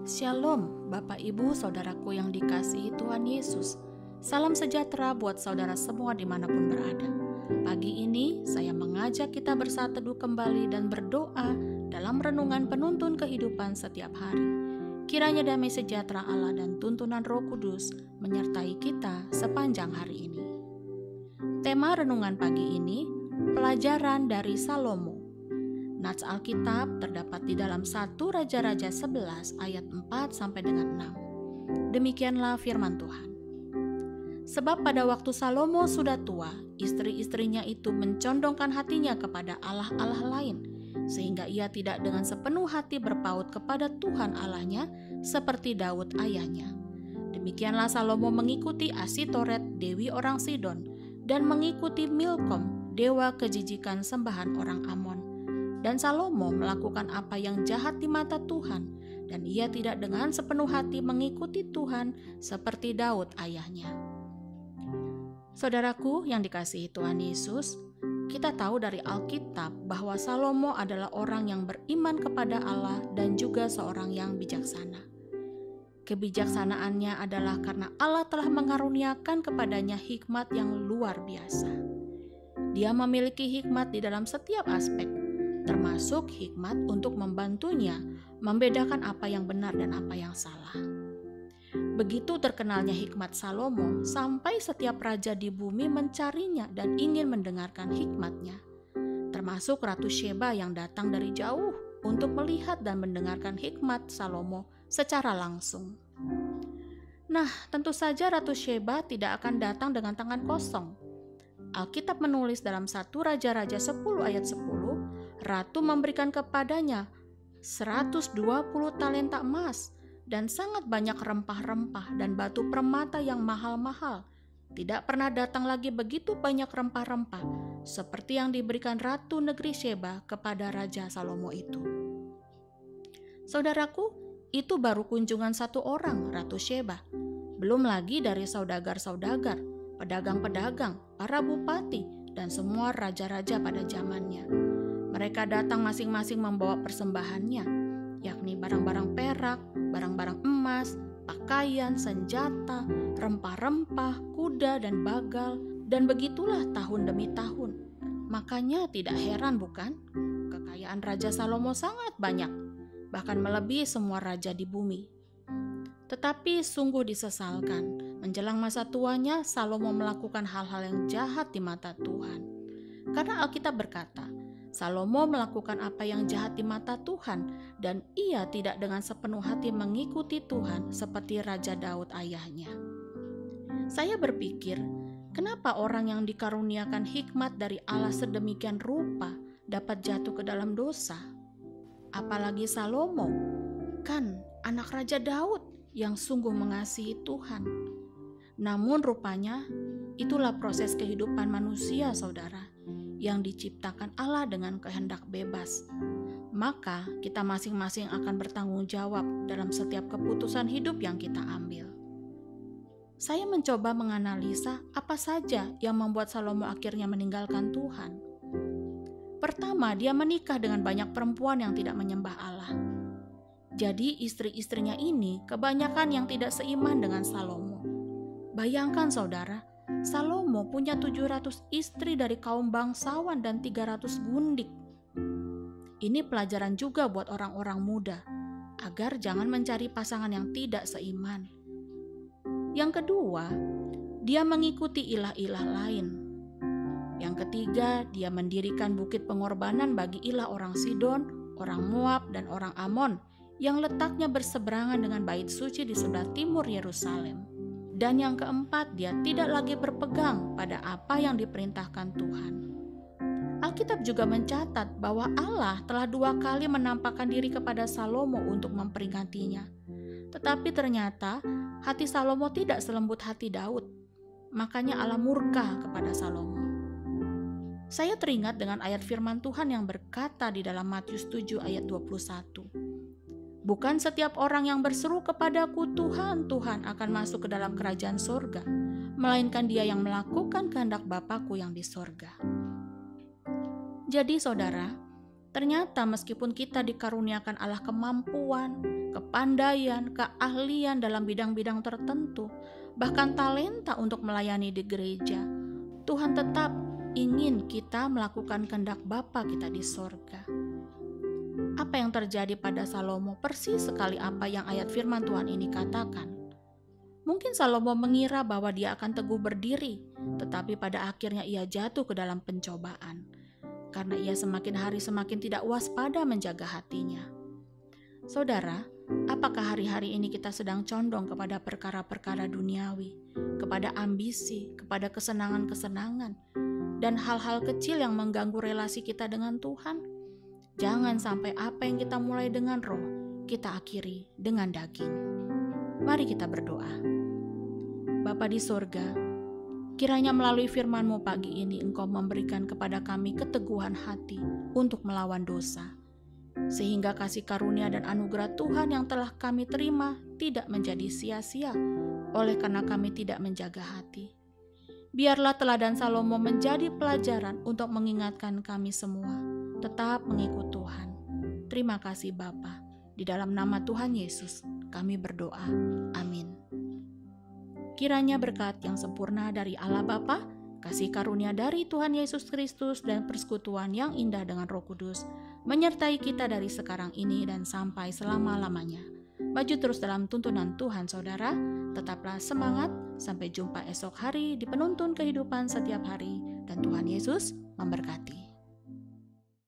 Shalom, Bapak Ibu, Saudaraku yang dikasihi Tuhan Yesus. Salam sejahtera buat saudara semua dimanapun berada. Pagi ini saya mengajak kita bersatu teduh kembali dan berdoa dalam renungan penuntun kehidupan setiap hari. Kiranya damai sejahtera Allah dan tuntunan Roh Kudus menyertai kita sepanjang hari ini. Tema renungan pagi ini, pelajaran dari Salomo. Nats Alkitab terdapat di dalam 1 Raja-Raja 11 ayat 4 sampai dengan 6. Demikianlah firman Tuhan. Sebab pada waktu Salomo sudah tua, istri-istrinya itu mencondongkan hatinya kepada allah-allah lain, sehingga ia tidak dengan sepenuh hati berpaut kepada Tuhan Allahnya seperti Daud ayahnya. Demikianlah Salomo mengikuti Asitoret, dewi orang Sidon, dan mengikuti Milkom, dewa kejijikan sembahan orang Amon. Dan Salomo melakukan apa yang jahat di mata Tuhan, dan ia tidak dengan sepenuh hati mengikuti Tuhan seperti Daud ayahnya. Saudaraku yang dikasihi Tuhan Yesus, kita tahu dari Alkitab bahwa Salomo adalah orang yang beriman kepada Allah dan juga seorang yang bijaksana. Kebijaksanaannya adalah karena Allah telah mengaruniakan kepadanya hikmat yang luar biasa. Dia memiliki hikmat di dalam setiap aspek, termasuk hikmat untuk membantunya membedakan apa yang benar dan apa yang salah. Begitu terkenalnya hikmat Salomo sampai setiap raja di bumi mencarinya dan ingin mendengarkan hikmatnya, termasuk Ratu Sheba yang datang dari jauh untuk melihat dan mendengarkan hikmat Salomo secara langsung. Nah, tentu saja Ratu Sheba tidak akan datang dengan tangan kosong. Alkitab menulis dalam 1 Raja-Raja 10 ayat 10, Ratu memberikan kepadanya 120 talenta emas dan sangat banyak rempah-rempah dan batu permata yang mahal-mahal. Tidak pernah datang lagi begitu banyak rempah-rempah seperti yang diberikan Ratu Negeri Sheba kepada Raja Salomo itu. Saudaraku, itu baru kunjungan satu orang, Ratu Sheba. Belum lagi dari saudagar-saudagar, pedagang-pedagang, para bupati, dan semua raja-raja pada zamannya. Mereka datang masing-masing membawa persembahannya, yakni barang-barang perak, barang-barang emas, pakaian, senjata, rempah-rempah, kuda dan bagal, dan begitulah tahun demi tahun. Makanya tidak heran bukan? Kekayaan Raja Salomo sangat banyak, bahkan melebihi semua raja di bumi. Tetapi sungguh disesalkan, menjelang masa tuanya Salomo melakukan hal-hal yang jahat di mata Tuhan. Karena Alkitab berkata, Salomo melakukan apa yang jahat di mata Tuhan, dan ia tidak dengan sepenuh hati mengikuti Tuhan seperti Raja Daud ayahnya. Saya berpikir, kenapa orang yang dikaruniakan hikmat dari Allah sedemikian rupa dapat jatuh ke dalam dosa? Apalagi Salomo, kan anak Raja Daud yang sungguh mengasihi Tuhan. Namun rupanya itulah proses kehidupan manusia, saudara, yang diciptakan Allah dengan kehendak bebas. Maka kita masing-masing akan bertanggung jawab dalam setiap keputusan hidup yang kita ambil. Saya mencoba menganalisa apa saja yang membuat Salomo akhirnya meninggalkan Tuhan. Pertama, dia menikah dengan banyak perempuan yang tidak menyembah Allah. Jadi istri-istrinya ini kebanyakan yang tidak seiman dengan Salomo. Bayangkan saudara, Salomo punya 700 istri dari kaum bangsawan dan 300 gundik. Ini pelajaran juga buat orang-orang muda, agar jangan mencari pasangan yang tidak seiman. Yang kedua, dia mengikuti ilah-ilah lain. Yang ketiga, dia mendirikan bukit pengorbanan bagi ilah orang Sidon, orang Moab, dan orang Amon yang letaknya berseberangan dengan bait suci di sebelah timur Yerusalem. Dan yang keempat, dia tidak lagi berpegang pada apa yang diperintahkan Tuhan. Alkitab juga mencatat bahwa Allah telah 2 kali menampakkan diri kepada Salomo untuk memperingatinya. Tetapi ternyata hati Salomo tidak selembut hati Daud. Makanya Allah murka kepada Salomo. Saya teringat dengan ayat firman Tuhan yang berkata di dalam Matius 7 ayat 21. Bukan setiap orang yang berseru kepadaku, Tuhan, Tuhan, akan masuk ke dalam kerajaan sorga, melainkan dia yang melakukan kehendak Bapa-Ku yang di sorga. Jadi saudara, Ternyata meskipun kita dikaruniakan Allah kemampuan, kepandaian, keahlian dalam bidang-bidang tertentu, bahkan talenta untuk melayani di gereja, Tuhan tetap ingin kita melakukan kehendak Bapa kita di sorga. Apa yang terjadi pada Salomo persis sekali apa yang ayat firman Tuhan ini katakan. Mungkin Salomo mengira bahwa dia akan teguh berdiri, tetapi pada akhirnya ia jatuh ke dalam pencobaan. Karena ia semakin hari semakin tidak waspada menjaga hatinya. Saudara, apakah hari-hari ini kita sedang condong kepada perkara-perkara duniawi, kepada ambisi, kepada kesenangan-kesenangan, dan hal-hal kecil yang mengganggu relasi kita dengan Tuhan? Jangan sampai apa yang kita mulai dengan roh, kita akhiri dengan daging. Mari kita berdoa. Bapa di sorga, kiranya melalui firman-Mu pagi ini Engkau memberikan kepada kami keteguhan hati untuk melawan dosa, sehingga kasih karunia dan anugerah Tuhan yang telah kami terima tidak menjadi sia-sia oleh karena kami tidak menjaga hati. Biarlah teladan Salomo menjadi pelajaran untuk mengingatkan kami semua tetap mengikut Tuhan. Terima kasih Bapa. Di dalam nama Tuhan Yesus kami berdoa. Amin. Kiranya berkat yang sempurna dari Allah Bapa, kasih karunia dari Tuhan Yesus Kristus, dan persekutuan yang indah dengan Roh Kudus menyertai kita dari sekarang ini dan sampai selama-lamanya. Maju terus dalam tuntunan Tuhan saudara, tetaplah semangat, sampai jumpa esok hari di penuntun kehidupan setiap hari, dan Tuhan Yesus memberkati.